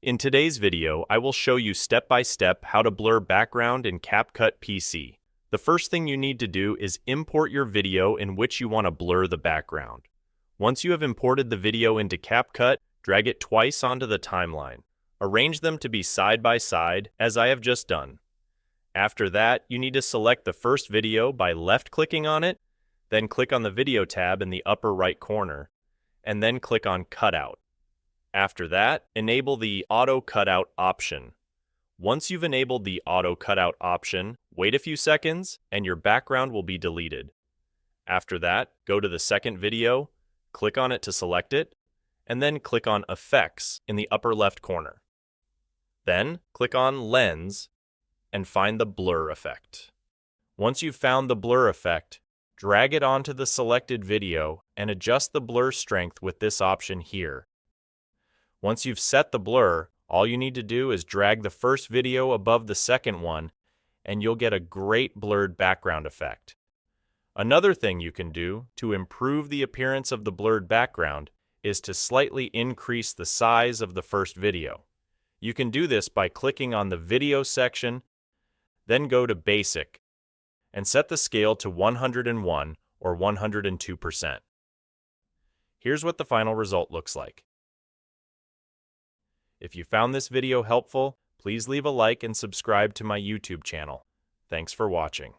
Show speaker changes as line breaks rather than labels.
In today's video, I will show you step-by-step how to blur background in CapCut PC. The first thing you need to do is import your video in which you want to blur the background. Once you have imported the video into CapCut, drag it twice onto the timeline. Arrange them to be side by side, as I have just done. After that, you need to select the first video by left-clicking on it, then click on the Video tab in the upper right corner, and then click on Cutout. After that, enable the Auto Cutout option. Once you've enabled the Auto Cutout option, wait a few seconds and your background will be deleted. After that, go to the second video, click on it to select it, and then click on Effects in the upper left corner. Then, click on Lens and find the blur effect. Once you've found the blur effect, drag it onto the selected video and adjust the blur strength with this option here. Once you've set the blur, all you need to do is drag the first video above the second one, and you'll get a great blurred background effect. Another thing you can do to improve the appearance of the blurred background is to slightly increase the size of the first video. You can do this by clicking on the Video section, then go to Basic, and set the scale to 101 or 102%. Here's what the final result looks like. If you found this video helpful, please leave a like and subscribe to my YouTube channel. Thanks for watching.